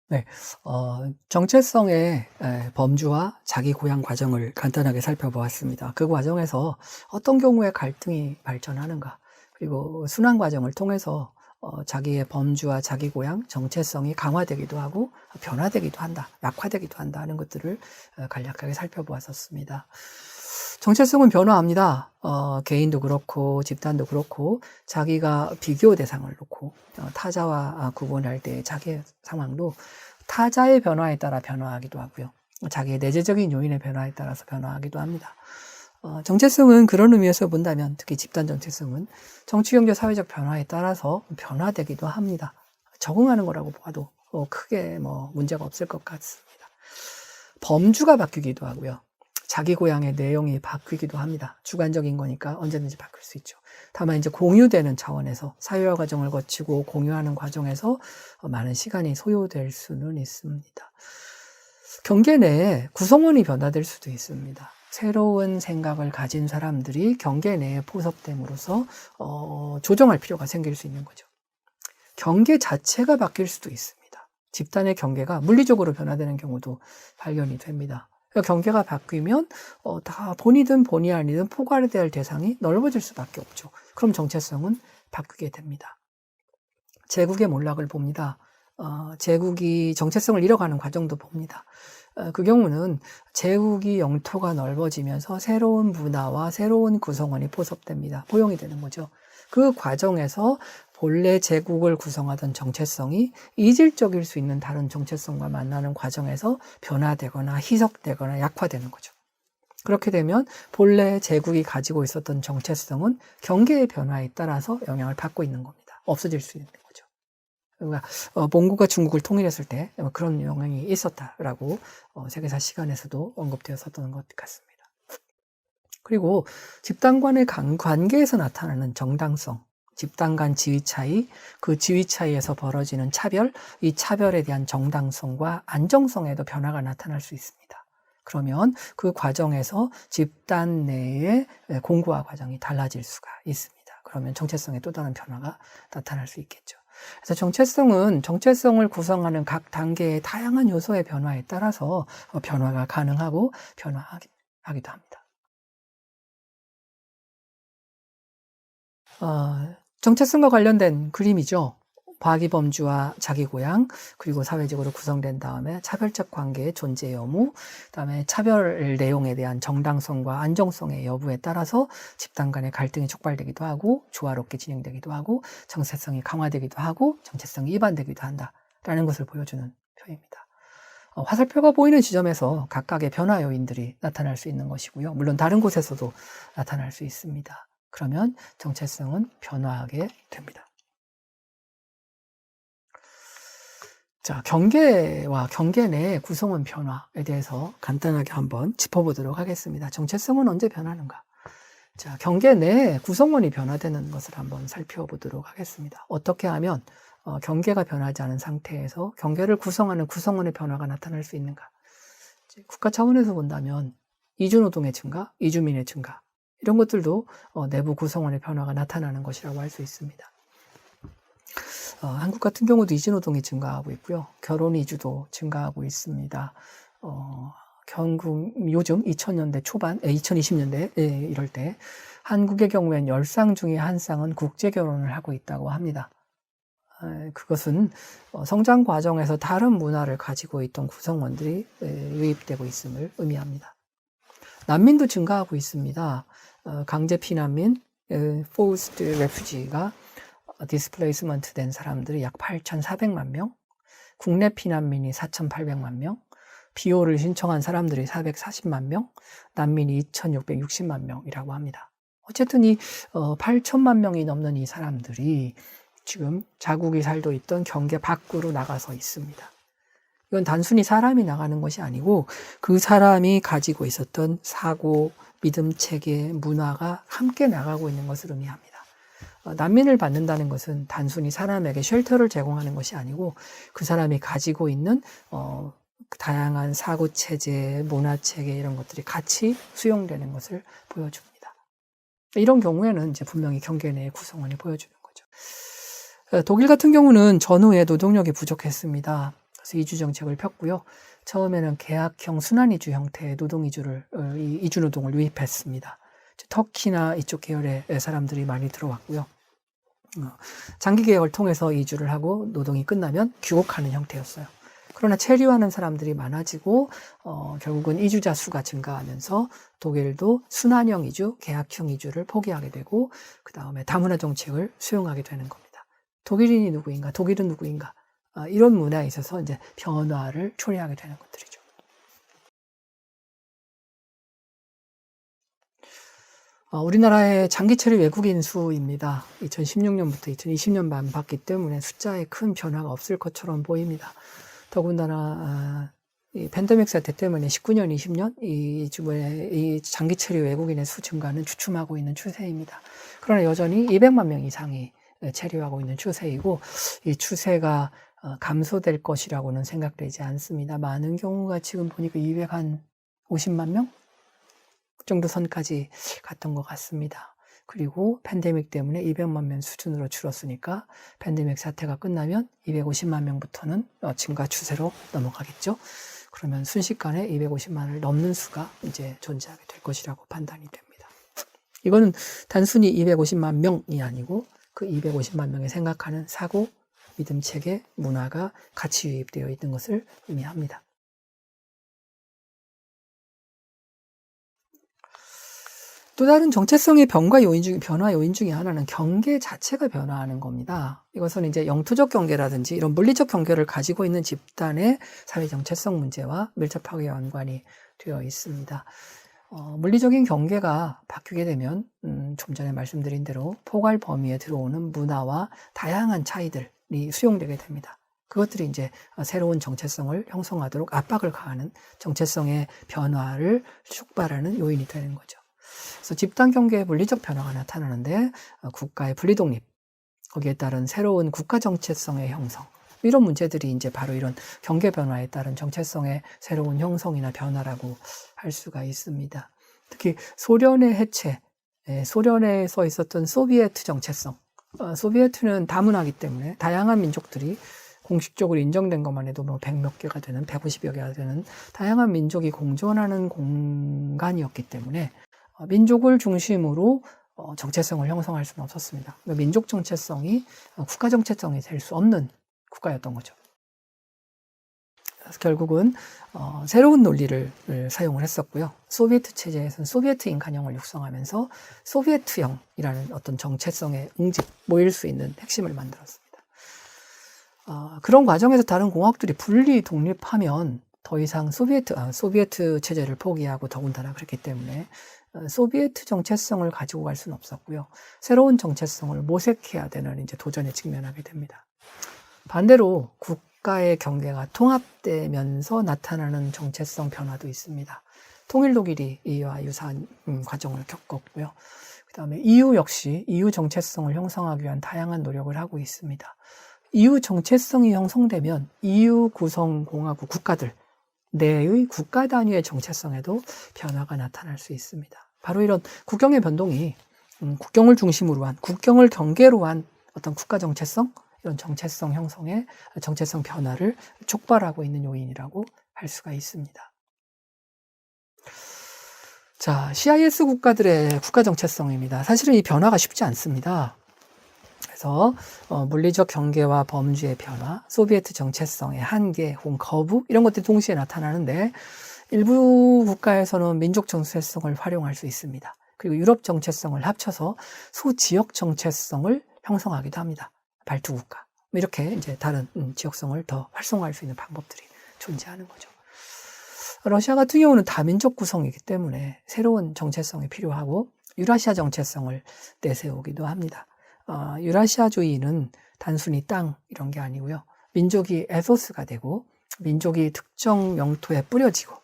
네, 정체성의 범주와 자기 고양 과정을 간단하게 살펴보았습니다. 그 과정에서 어떤 경우에 갈등이 발전하는가, 그리고 순환 과정을 통해서 자기의 범주와 자기 고양, 정체성이 강화되기도 하고 변화되기도 한다, 약화되기도 한다 하는 것들을 간략하게 살펴보았었습니다. 정체성은 변화합니다. 개인도 그렇고 집단도 그렇고 자기가 비교 대상을 놓고 타자와 구분할 때 자기의 상황도 타자의 변화에 따라 변화하기도 하고요. 자기의 내재적인 요인의 변화에 따라서 변화하기도 합니다. 정체성은 그런 의미에서 본다면 특히 집단 정체성은 정치, 경제, 사회적 변화에 따라서 변화되기도 합니다. 적응하는 거라고 봐도 크게 문제가 없을 것 같습니다. 범주가 바뀌기도 하고요. 자기 고향의 내용이 바뀌기도 합니다. 주관적인 거니까 언제든지 바뀔 수 있죠. 다만 이제 공유되는 차원에서 사회화 과정을 거치고 공유하는 과정에서 많은 시간이 소요될 수는 있습니다. 경계 내에 구성원이 변화될 수도 있습니다. 새로운 생각을 가진 사람들이 경계 내에 포섭됨으로써 조정할 필요가 생길 수 있는 거죠. 경계 자체가 바뀔 수도 있습니다. 집단의 경계가 물리적으로 변화되는 경우도 발견이 됩니다. 경계가 바뀌면 다 본이든 본이 아니든 포괄해야 될 대상이 넓어질 수밖에 없죠. 그럼 정체성은 바뀌게 됩니다. 제국의 몰락을 봅니다. 제국이 정체성을 잃어가는 과정도 봅니다. 그 경우는 제국이 영토가 넓어지면서 새로운 문화와 새로운 구성원이 포섭됩니다. 포용이 되는 거죠. 그 과정에서 본래 제국을 구성하던 정체성이 이질적일 수 있는 다른 정체성과 만나는 과정에서 변화되거나 희석되거나 약화되는 거죠. 그렇게 되면 본래 제국이 가지고 있었던 정체성은 경계의 변화에 따라서 영향을 받고 있는 겁니다. 없어질 수 있는 거죠. 그러니까 몽고가 중국을 통일했을 때 그런 영향이 있었다라고 세계사 시간에서도 언급되었었던 것 같습니다. 그리고 집단 간의 관계에서 나타나는 정당성, 집단 간 지위 차이, 그 지위 차이에서 벌어지는 차별, 이 차별에 대한 정당성과 안정성에도 변화가 나타날 수 있습니다. 그러면 그 과정에서 집단 내의 공고화 과정이 달라질 수가 있습니다. 그러면 정체성에 또 다른 변화가 나타날 수 있겠죠. 그래서 정체성은 정체성을 구성하는 각 단계의 다양한 요소의 변화에 따라서 변화가 가능하고 변화하기도 합니다. 정체성과 관련된 그림이죠. 과기범주와 자기 고향, 그리고 사회적으로 구성된 다음에 차별적 관계의 존재 여부, 그다음에 차별 내용에 대한 정당성과 안정성의 여부에 따라서 집단 간의 갈등이 촉발되기도 하고 조화롭게 진행되기도 하고 정체성이 강화되기도 하고 정체성이 이반되기도 한다라는 것을 보여주는 표입니다. 화살표가 보이는 지점에서 각각의 변화 요인들이 나타날 수 있는 것이고요. 물론 다른 곳에서도 나타날 수 있습니다. 그러면 정체성은 변화하게 됩니다. 자, 경계와 경계 내 구성원 변화에 대해서 간단하게 한번 짚어보도록 하겠습니다. 정체성은 언제 변하는가? 자, 경계 내 구성원이 변화되는 것을 한번 살펴보도록 하겠습니다. 어떻게 하면 경계가 변하지 않은 상태에서 경계를 구성하는 구성원의 변화가 나타날 수 있는가? 국가 차원에서 본다면 이주노동의 증가, 이주민의 증가, 이런 것들도 내부 구성원의 변화가 나타나는 것이라고 할 수 있습니다. 한국 같은 경우도 이주노동이 증가하고 있고요. 결혼 이주도 증가하고 있습니다. 요즘 2000년대 초반, 2020년대 이럴 때 한국의 경우엔 10쌍 중에 한 쌍은 국제 결혼을 하고 있다고 합니다. 그것은 성장 과정에서 다른 문화를 가지고 있던 구성원들이 유입되고 있음을 의미합니다. 난민도 증가하고 있습니다. 강제 피난민, forced refugee가 displacement 된 사람들이 약 8,400만 명, 국내 피난민이 4,800만 명, 비호를 신청한 사람들이 440만 명, 난민이 2,660만 명이라고 합니다. 어쨌든 이 8천만 명이 넘는 이 사람들이 지금 자국이 살고 있던 경계 밖으로 나가서 있습니다. 이건 단순히 사람이 나가는 것이 아니고 그 사람이 가지고 있었던 사고, 믿음, 체계, 문화가 함께 나가고 있는 것을 의미합니다. 난민을 받는다는 것은 단순히 사람에게 쉘터를 제공하는 것이 아니고 그 사람이 가지고 있는 다양한 사고체제, 문화체계 이런 것들이 같이 수용되는 것을 보여줍니다. 이런 경우에는 이제 분명히 경계 내의 구성원이 보여주는 거죠. 독일 같은 경우는 전후에 노동력이 부족했습니다. 그래서 이주 정책을 폈고요. 처음에는 계약형 순환이주 형태의 이주 노동을 유입했습니다. 터키나 이쪽 계열의 사람들이 많이 들어왔고요. 장기 계약을 통해서 이주를 하고 노동이 끝나면 귀국하는 형태였어요. 그러나 체류하는 사람들이 많아지고 결국은 이주자 수가 증가하면서 독일도 순환형 이주, 계약형 이주를 포기하게 되고 그 다음에 다문화 정책을 수용하게 되는 겁니다. 독일인이 누구인가, 독일은 누구인가, 이런 문화에 있어서 이제 변화를 초래하게 되는 것들이죠. 우리나라의 장기 체류 외국인 수입니다. 2016년부터 2020년만 봤기 때문에 숫자에 큰 변화가 없을 것처럼 보입니다. 더군다나 이 팬데믹 사태 때문에 19년, 20년 이 장기 체류 외국인의 수 증가는 주춤하고 있는 추세입니다. 그러나 여전히 200만 명 이상이 체류하고 있는 추세이고 이 추세가 감소될 것이라고는 생각되지 않습니다. 많은 경우가 지금 보니까 250만 명 정도 선까지 갔던 것 같습니다. 그리고 팬데믹 때문에 200만 명 수준으로 줄었으니까 팬데믹 사태가 끝나면 250만 명부터는 증가 추세로 넘어가겠죠. 그러면 순식간에 250만을 넘는 수가 이제 존재하게 될 것이라고 판단이 됩니다. 이거는 단순히 250만 명이 아니고 그 250만 명이 생각하는 사고, 믿음 체계, 문화가 같이 유입되어 있는 것을 의미합니다. 또 다른 정체성의 변화 요인 중에 하나는 경계 자체가 변화하는 겁니다. 이것은 이제 영토적 경계라든지 이런 물리적 경계를 가지고 있는 집단의 사회 정체성 문제와 밀접하게 연관이 되어 있습니다. 물리적인 경계가 바뀌게 되면 좀 전에 말씀드린 대로 포괄 범위에 들어오는 문화와 다양한 차이들이 수용되게 됩니다. 그것들이 이제 새로운 정체성을 형성하도록 압박을 가하는 정체성의 변화를 촉발하는 요인이 되는 거죠. 그래서 집단 경계의 물리적 변화가 나타나는데 국가의 분리독립, 거기에 따른 새로운 국가 정체성의 형성, 이런 문제들이 이제 바로 이런 경계 변화에 따른 정체성의 새로운 형성이나 변화라고 할 수가 있습니다. 특히 소련의 해체, 소련에서 있었던 소비에트 정체성, 소비에트는 다문화이기 때문에 다양한 민족들이 공식적으로 인정된 것만 해도 뭐 100몇 개가 되는, 150여 개가 되는 다양한 민족이 공존하는 공간이었기 때문에 민족을 중심으로 정체성을 형성할 수는 없었습니다. 민족 정체성이 국가 정체성이 될 수 없는 국가였던 거죠. 그래서 결국은 새로운 논리를 사용을 했었고요. 소비에트 체제에서는 소비에트 인간형을 육성하면서 소비에트형이라는 어떤 정체성의 응집, 모일 수 있는 핵심을 만들었습니다. 그런 과정에서 다른 공화국들이 분리 독립하면 더 이상 소비에트 체제를 포기하고 더군다나 그랬기 때문에 소비에트 정체성을 가지고 갈 수는 없었고요. 새로운 정체성을 모색해야 되는 이제 도전에 직면하게 됩니다. 반대로 국가의 경계가 통합되면서 나타나는 정체성 변화도 있습니다. 통일 독일이 이와 유사한 과정을 겪었고요. 그 다음에 EU 역시 EU 정체성을 형성하기 위한 다양한 노력을 하고 있습니다. EU 정체성이 형성되면 EU 구성 공화국 국가들 내의 국가 단위의 정체성에도 변화가 나타날 수 있습니다. 바로 이런 국경의 변동이 국경을 중심으로 한, 국경을 경계로 한 어떤 국가 정체성, 이런 정체성 형성의 정체성 변화를 촉발하고 있는 요인이라고 할 수가 있습니다. 자, CIS 국가들의 국가 정체성입니다. 사실은 이 변화가 쉽지 않습니다. 그래서 물리적 경계와 범주의 변화, 소비에트 정체성의 한계 혹은 거부 이런 것들이 동시에 나타나는데 일부 국가에서는 민족 정체성을 활용할 수 있습니다. 그리고 유럽 정체성을 합쳐서 소지역 정체성을 형성하기도 합니다. 발투국가 이렇게 이제 다른 지역성을 더 활성화할 수 있는 방법들이 존재하는 거죠. 러시아 같은 경우는 다민족 구성이기 때문에 새로운 정체성이 필요하고 유라시아 정체성을 내세우기도 합니다. 유라시아주의는 단순히 땅 이런 게 아니고요. 민족이 에소스가 되고 민족이 특정 영토에 뿌려지고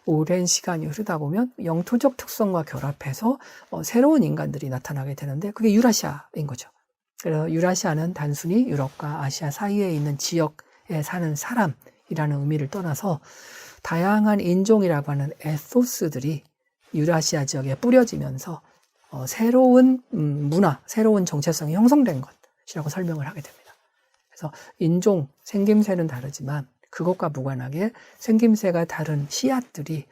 오랜 시간이 흐르다 보면 영토적 특성과 결합해서 새로운 인간들이 나타나게 되는데 그게 유라시아인 거죠. 그래서 유라시아는 단순히 유럽과 아시아 사이에 있는 지역에 사는 사람이라는 의미를 떠나서 다양한 인종이라고 하는 에토스들이 유라시아 지역에 뿌려지면서 새로운 문화, 새로운 정체성이 형성된 것이라고 설명을 하게 됩니다. 그래서 인종, 생김새는 다르지만 그것과 무관하게 생김새가 다른 씨앗들이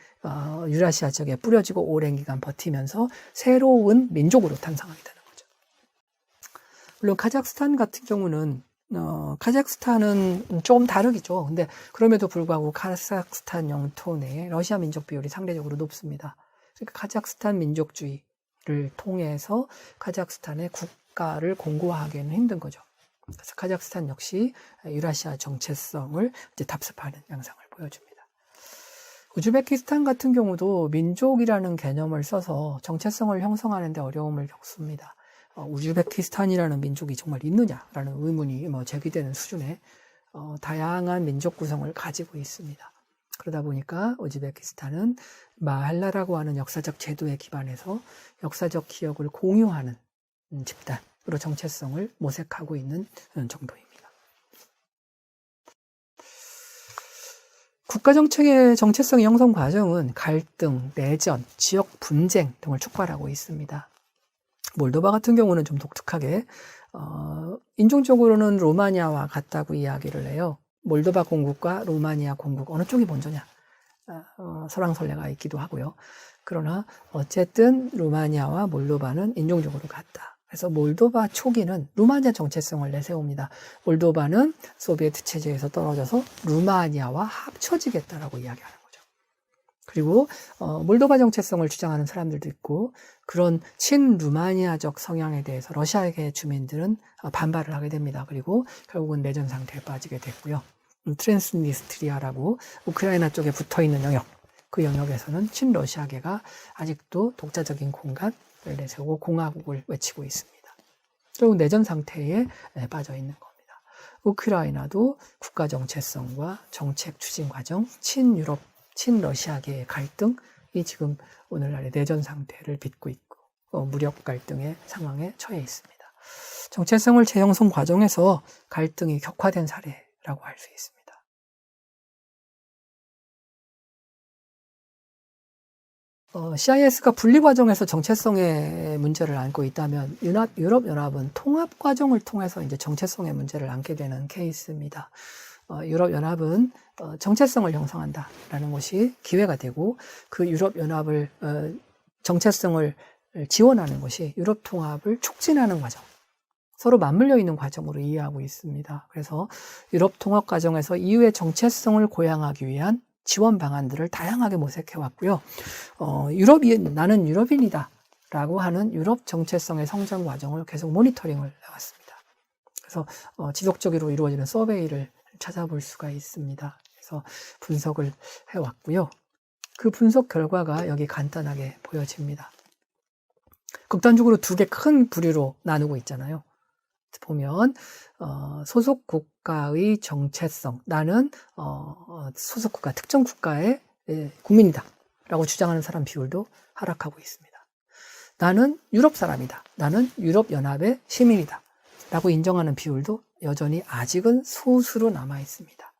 유라시아 지역에 뿌려지고 오랜 기간 버티면서 새로운 민족으로 탄생하게 되는 거죠. 물론 카자흐스탄 같은 경우는 카자흐스탄은 좀 다르겠죠. 근데 그럼에도 불구하고 카자흐스탄 영토 내에 러시아 민족 비율이 상대적으로 높습니다. 그러니까 카자흐스탄 민족주의를 통해서 카자흐스탄의 국가를 공고화하기는 힘든 거죠. 그래서 카자흐스탄 역시 유라시아 정체성을 이제 답습하는 양상을 보여줍니다. 우즈베키스탄 같은 경우도 민족이라는 개념을 써서 정체성을 형성하는 데 어려움을 겪습니다. 우즈베키스탄이라는 민족이 정말 있느냐라는 의문이 제기되는 수준의 다양한 민족 구성을 가지고 있습니다. 그러다 보니까 우즈베키스탄은 마할라라고 하는 역사적 제도에 기반해서 역사적 기억을 공유하는 집단으로 정체성을 모색하고 있는 정도입니다. 국가정책의 정체성 형성 과정은 갈등, 내전, 지역 분쟁 등을 촉발하고 있습니다. 몰도바 같은 경우는 좀 독특하게 인종적으로는 로마니아와 같다고 이야기를 해요. 몰도바 공국과 로마니아 공국 어느 쪽이 먼저냐 설왕설래가 있기도 하고요. 그러나 어쨌든 로마니아와 몰도바는 인종적으로 같다. 그래서 몰도바 초기는 루마니아 정체성을 내세웁니다. 몰도바는 소비에트 체제에서 떨어져서 루마니아와 합쳐지겠다라고 이야기하는 거죠. 그리고 몰도바 정체성을 주장하는 사람들도 있고 그런 친루마니아적 성향에 대해서 러시아계 주민들은 반발을 하게 됩니다. 그리고 결국은 내전 상태에 빠지게 됐고요. 트랜스니스트리아라고 우크라이나 쪽에 붙어있는 영역, 그 영역에서는 친러시아계가 아직도 독자적인 공간을 내세우고 공화국을 외치고 있습니다. 결국 내전 상태에 빠져 있는 겁니다. 우크라이나도 국가 정체성과 정책 추진 과정, 친유럽, 친러시아계의 갈등이 지금 오늘날의 내전 상태를 빚고 있고 무력 갈등의 상황에 처해 있습니다. 정체성을 재형성 과정에서 갈등이 격화된 사례라고 할 수 있습니다. CIS가 분리 과정에서 정체성의 문제를 안고 있다면 유럽연합은 통합 과정을 통해서 이제 정체성의 문제를 안게 되는 케이스입니다. 유럽연합은 정체성을 형성한다라는 것이 기회가 되고 그 유럽연합을 정체성을 지원하는 것이 유럽 통합을 촉진하는 과정, 서로 맞물려 있는 과정으로 이해하고 있습니다. 그래서 유럽 통합 과정에서 EU의 정체성을 고양하기 위한 지원 방안들을 다양하게 모색해 왔고요. 나는 유럽인이다 라고 하는 유럽 정체성의 성장 과정을 계속 모니터링을 해왔습니다. 그래서 지속적으로 이루어지는 서베이를 찾아볼 수가 있습니다. 그래서 분석을 해왔고요. 그 분석 결과가 여기 간단하게 보여집니다. 극단적으로 두 개 큰 부류로 나누고 있잖아요. 보면 소속 국가의 정체성, 나는 소속 국가, 특정 국가의 국민이다 라고 주장하는 사람 비율도 하락하고 있습니다. 나는 유럽 사람이다, 나는 유럽연합의 시민이다 라고 인정하는 비율도 여전히 아직은 소수로 남아 있습니다.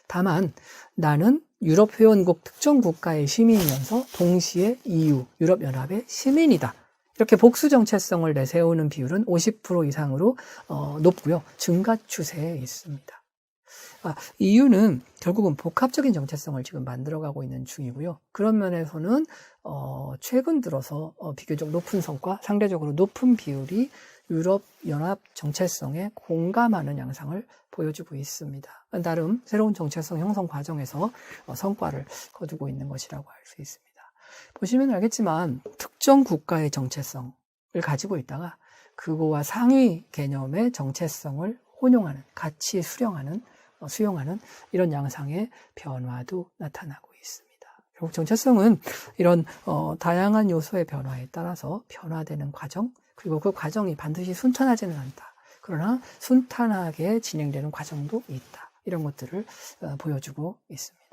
다만 나는 유럽 회원국 특정 국가의 시민이면서 동시에 EU, 유럽연합의 시민이다, 이렇게 복수 정체성을 내세우는 비율은 50% 이상으로 높고요. 증가 추세에 있습니다. EU는 결국은 복합적인 정체성을 지금 만들어가고 있는 중이고요. 그런 면에서는 최근 들어서 비교적 높은 성과, 상대적으로 높은 비율이 유럽연합 정체성에 공감하는 양상을 보여주고 있습니다. 나름 새로운 정체성 형성 과정에서 성과를 거두고 있는 것이라고 할 수 있습니다. 보시면 알겠지만 특정 국가의 정체성을 가지고 있다가 그거와 상위 개념의 정체성을 혼용하는, 같이 수용하는 이런 양상의 변화도 나타나고 있습니다. 결국 정체성은 이런 다양한 요소의 변화에 따라서 변화되는 과정, 그리고 그 과정이 반드시 순탄하지는 않다. 그러나 순탄하게 진행되는 과정도 있다. 이런 것들을 보여주고 있습니다.